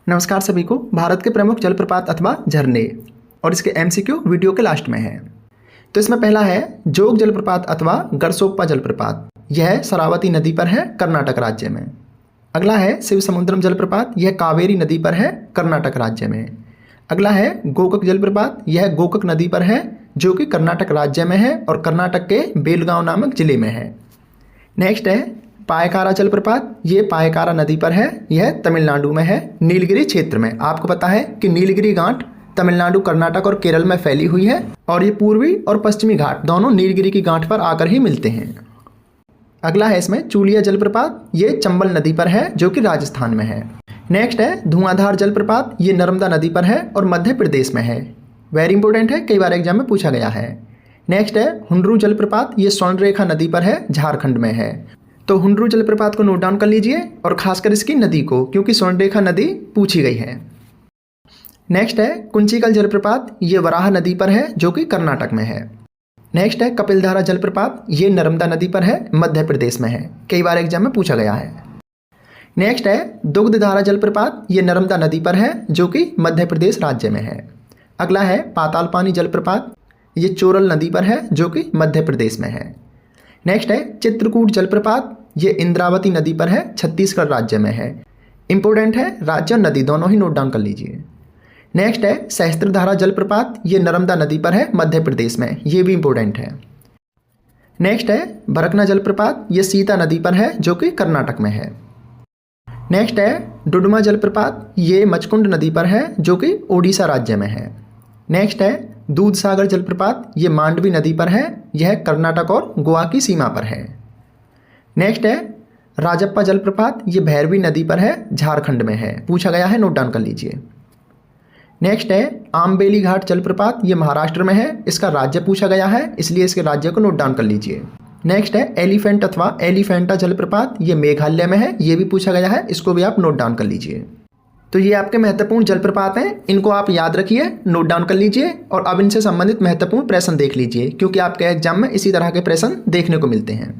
नमस्कार सभी को। भारत के प्रमुख जलप्रपात अथवा झरने और इसके एमसीक्यू वीडियो के लास्ट में है। तो इसमें पहला है जोग जलप्रपात अथवा गरसोप्पा जलप्रपात। यह शरावती नदी पर है, कर्नाटक राज्य में। अगला है शिवसमुद्रम जलप्रपात। यह कावेरी नदी पर है, कर्नाटक राज्य में। अगला है गोकक जलप्रपात। यह गोकक नदी पर है जो कि कर्नाटक राज्य में है और कर्नाटक के बेलगांव नामक जिले में है। नेक्स्ट है पायकारा जलप्रपात। ये पायकारा नदी पर है, यह तमिलनाडु में है, नीलगिरी क्षेत्र में। आपको पता है कि नीलगिरी घाट तमिलनाडु, कर्नाटक और केरल में फैली हुई है और ये पूर्वी और पश्चिमी घाट दोनों नीलगिरी की गांठ पर आकर ही मिलते हैं। अगला है इसमें चूलिया जलप्रपात। ये चंबल नदी पर है जो कि राजस्थान में है। नेक्स्ट है धुआंधार जलप्रपात। ये नर्मदा नदी पर है और मध्य प्रदेश में है। वेरी इंपॉर्टेंट है, कई बार एग्जाम में पूछा गया है। नेक्स्ट है हुंड्रू जलप्रपात। ये स्वर्णरेखा नदी पर है, झारखंड में है। तो हुंड्रू जलप्रपात को नोट डाउन कर लीजिए और खासकर इसकी नदी को, क्योंकि स्वर्णरेखा नदी पूछी गई है। नेक्स्ट है कुंचिकल जलप्रपात। ये वराह नदी पर है जो कि कर्नाटक में है। नेक्स्ट है कपिलधारा जलप्रपात। ये नर्मदा नदी पर है, मध्य प्रदेश में है। कई बार एग्जाम में पूछा गया है। नेक्स्ट है दुग्धधारा जलप्रपात। ये नर्मदा नदी पर है जो कि मध्य प्रदेश राज्य में है। अगला है पाताल पानी जलप्रपात। ये चोरल नदी पर है जो कि मध्य प्रदेश में है। नेक्स्ट है चित्रकूट जलप्रपात। ये इंद्रावती नदी पर है, छत्तीसगढ़ राज्य में है। इंपॉर्टेंट है, राज्य और नदी दोनों ही नोट डाउन कर लीजिए। नेक्स्ट है सहस्त्रधारा जलप्रपात। ये नर्मदा नदी पर है, मध्य प्रदेश में। ये भी इंपॉर्टेंट है। नेक्स्ट है भरकना जलप्रपात। ये सीता नदी पर है जो कि कर्नाटक में है। नेक्स्ट है डुडुमा जलप्रपात। ये मचकुंड नदी पर है जो कि ओडिशा राज्य में है। नेक्स्ट है दूधसागर जलप्रपात। ये मांडवी नदी पर है, यह कर्नाटक और गोवा की सीमा पर है। नेक्स्ट है राजप्पा जलप्रपात। ये भैरवी नदी पर है, झारखंड में है। पूछा गया है, नोट डाउन कर लीजिए। नेक्स्ट है आमबेली घाट जलप्रपात। ये महाराष्ट्र में है, इसका राज्य पूछा गया है इसलिए इसके राज्य को नोट डाउन कर लीजिए। नेक्स्ट है एलिफेंट अथवा एलिफेंटा जलप्रपात। ये मेघालय में है, ये भी पूछा गया है, इसको भी आप नोट डाउन कर लीजिए। तो ये आपके महत्वपूर्ण जलप्रपात हैं, इनको आप याद रखिए, नोट डाउन कर लीजिए और अब इनसे संबंधित महत्वपूर्ण प्रश्न देख लीजिए, क्योंकि आपके एग्जाम में इसी तरह के प्रश्न देखने को मिलते हैं।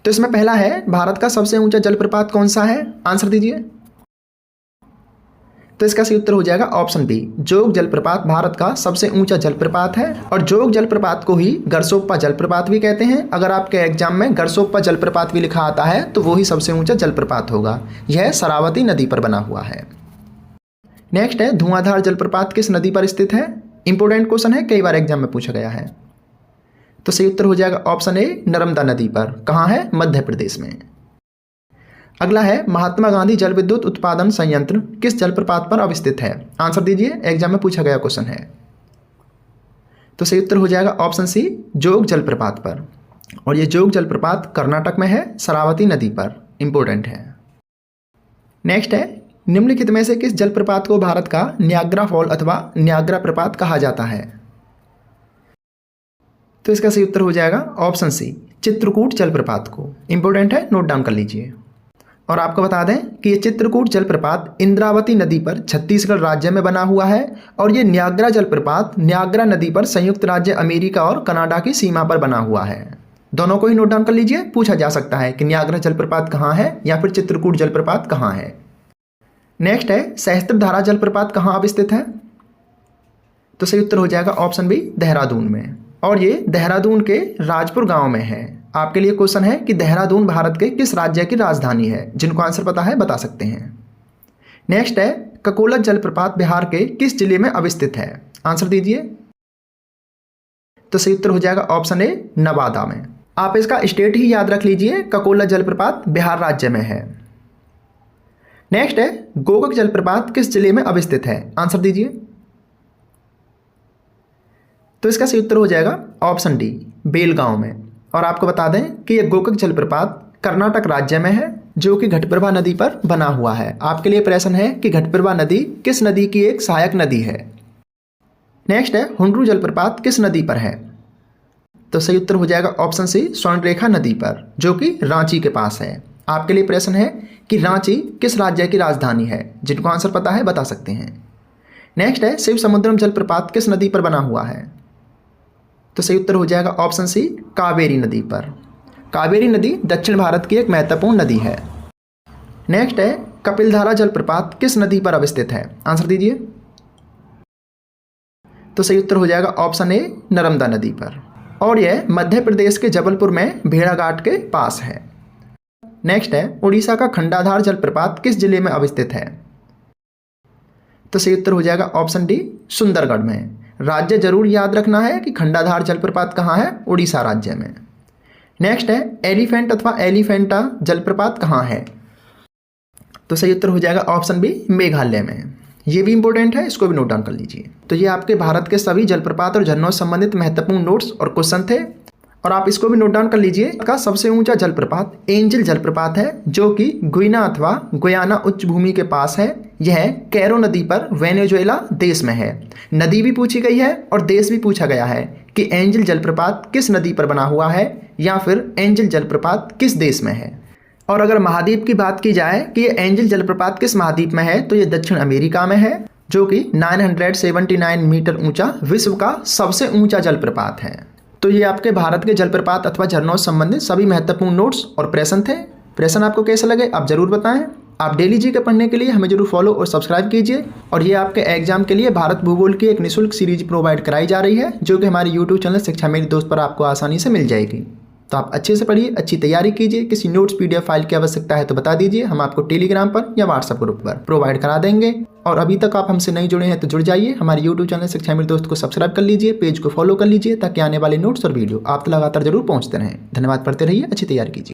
तो इसमें पहला है भारत का सबसे ऊंचा जलप्रपात कौन सा है? आंसर दीजिए। तो इसका सही उत्तर हो जाएगा ऑप्शन बी, जोग जलप्रपात भारत का सबसे ऊंचा जलप्रपात है और जोग जलप्रपात को ही गरसोप्पा जलप्रपात भी कहते हैं। अगर आपके एग्जाम में गरसोप्पा जलप्रपात भी लिखा आता है तो वो ही सबसे ऊंचा जलप्रपात होगा। यह शरावती नदी पर बना हुआ है। नेक्स्ट है धुआंधार जलप्रपात किस नदी पर स्थित है? इंपोर्टेंट क्वेश्चन है, कई बार एग्जाम में पूछा गया है। तो सही उत्तर हो जाएगा ऑप्शन ए, नर्मदा नदी पर। कहाँ है? मध्य प्रदेश में। अगला है महात्मा गांधी जल विद्युत उत्पादन संयंत्र किस जलप्रपात पर अवस्थित है? आंसर दीजिए, एग्जाम में पूछा गया क्वेश्चन है। तो सही उत्तर हो जाएगा ऑप्शन सी, जोग जलप्रपात पर। और ये जोग जलप्रपात कर्नाटक में है, शरावती नदी पर। इंपॉर्टेंट है। नेक्स्ट है निम्नलिखित में से किस जलप्रपात को भारत का न्याग्रा फॉल अथवा न्याग्रा प्रपात कहा जाता है? तो इसका सही उत्तर हो जाएगा ऑप्शन सी, चित्रकूट जलप्रपात को। इंपॉर्टेंट है, नोट डाउन कर लीजिए। और आपको बता दें कि ये चित्रकूट जलप्रपात इंद्रावती नदी पर छत्तीसगढ़ राज्य में बना हुआ है और ये न्याग्रा जलप्रपात न्याग्रा नदी पर संयुक्त राज्य अमेरिका और कनाडा की सीमा पर बना हुआ है। दोनों को ही नोट डाउन कर लीजिए, पूछा जा सकता है कि न्याग्रा जलप्रपात कहाँ है या फिर चित्रकूट जलप्रपात कहाँ है। नेक्स्ट है सहस्त्रधारा जलप्रपात कहाँ अवस्थित है? तो सही उत्तर हो जाएगा ऑप्शन बी, देहरादून में। और ये देहरादून के राजपुर गांव में है। आपके लिए क्वेश्चन है कि देहरादून भारत के किस राज्य की राजधानी है? जिनको आंसर पता है बता सकते हैं। नेक्स्ट है ककोलत जलप्रपात बिहार के किस जिले में अवस्थित है? आंसर दीजिए। तो सही उत्तर हो जाएगा ऑप्शन ए, नवादा में। आप इसका स्टेट ही याद रख लीजिए, ककोलत जलप्रपात बिहार राज्य में है। नेक्स्ट है गोकक जलप्रपात किस जिले में अवस्थित है? आंसर दीजिए। तो इसका सही उत्तर हो जाएगा ऑप्शन डी, बेलगांव में। और आपको बता दें कि यह गोकक जलप्रपात कर्नाटक राज्य में है जो कि घटप्रभा नदी पर बना हुआ है। आपके लिए प्रश्न है कि घटप्रभा नदी किस नदी की एक सहायक नदी है? नेक्स्ट है हुंड्रू जलप्रपात किस नदी पर है? तो सही उत्तर हो जाएगा ऑप्शन सी, स्वर्णरेखा नदी पर, जो कि रांची के पास है। आपके लिए प्रश्न है कि रांची किस राज्य की राजधानी है? जिनको आंसर पता है बता सकते हैं। नेक्स्ट है शिवसमुद्रम जलप्रपात किस नदी पर बना हुआ है? तो सही उत्तर हो जाएगा ऑप्शन सी, कावेरी नदी पर। कावेरी नदी दक्षिण भारत की एक महत्वपूर्ण नदी है। नेक्स्ट है कपिलधारा जलप्रपात किस नदी पर अवस्थित है? आंसर दीजिए। तो सही उत्तर हो जाएगा ऑप्शन ए, नर्मदा नदी पर, और यह मध्य प्रदेश के जबलपुर में भेड़ाघाट के पास है। नेक्स्ट है, उड़ीसा का खंडाधार जलप्रपात किस जिले में अवस्थित है? तो सही उत्तर हो जाएगा ऑप्शन डी, सुंदरगढ़ में। राज्य जरूर याद रखना है कि खंडाधार जलप्रपात कहाँ है? उड़ीसा राज्य में। नेक्स्ट है, एलिफेंट अथवा एलिफेंटा जलप्रपात कहाँ है? तो सही उत्तर हो जाएगा ऑप्शन बी, मेघालय में। ये भी इंपॉर्टेंट है, इसको भी नोट डाउन कर लीजिए। तो ये आपके भारत के सभी जलप्रपात और झरनों से संबंधित महत्वपूर्ण नोट्स और क्वेश्चन थे, और आप इसको भी नोट डाउन कर लीजिए। का सबसे ऊंचा जलप्रपात एंजल जलप्रपात है, जो कि गुइना अथवा गुयाना उच्च भूमि के पास है। यह कैरो नदी पर वेनेजुएला देश में है। नदी भी पूछी गई है और देश भी पूछा गया है कि एंजल जलप्रपात किस नदी पर बना हुआ है, या फिर एंजल जलप्रपात किस देश में है। और अगर महाद्वीप की बात की जाए कि ये एंजल जलप्रपात किस महाद्वीप में है, तो ये दक्षिण अमेरिका में है, जो कि 979 मीटर ऊंचा विश्व का सबसे ऊंचा जलप्रपात है। तो ये आपके भारत के जलप्रपात अथवा झरनों से संबंधित सभी महत्वपूर्ण नोट्स और प्रश्न थे। प्रश्न आपको कैसे लगे आप जरूर बताएं। आप डेली जी के पढ़ने के लिए हमें जरूर फॉलो और सब्सक्राइब कीजिए। और ये आपके एग्जाम के लिए भारत भूगोल की एक निःशुल्क सीरीज प्रोवाइड कराई जा रही है, जो कि हमारे यूट्यूब चैनल शिक्षा मेरी दोस्त पर आपको आसानी से मिल जाएगी। तो आप अच्छे से पढ़िए, अच्छी तैयारी कीजिए। किसी नोट्स PDF फाइल की आवश्यकता है तो बता दीजिए, हम आपको टेलीग्राम पर या व्हाट्सएप ग्रुप पर प्रोवाइड करा देंगे। और अभी तक आप हमसे नहीं जुड़े हैं तो जुड़ जाइए। हमारे यूट्यूब चैनल शिक्षा मेरे दोस्त को सब्सक्राइब कर लीजिए, पेज को फॉलो कर लीजिए, ताकि आने वाले नोट्स और वीडियो आप तक लगातार जरूर पहुंचते रहें। धन्यवाद, पढ़ते रहिए, अच्छी तैयारी कीजिए।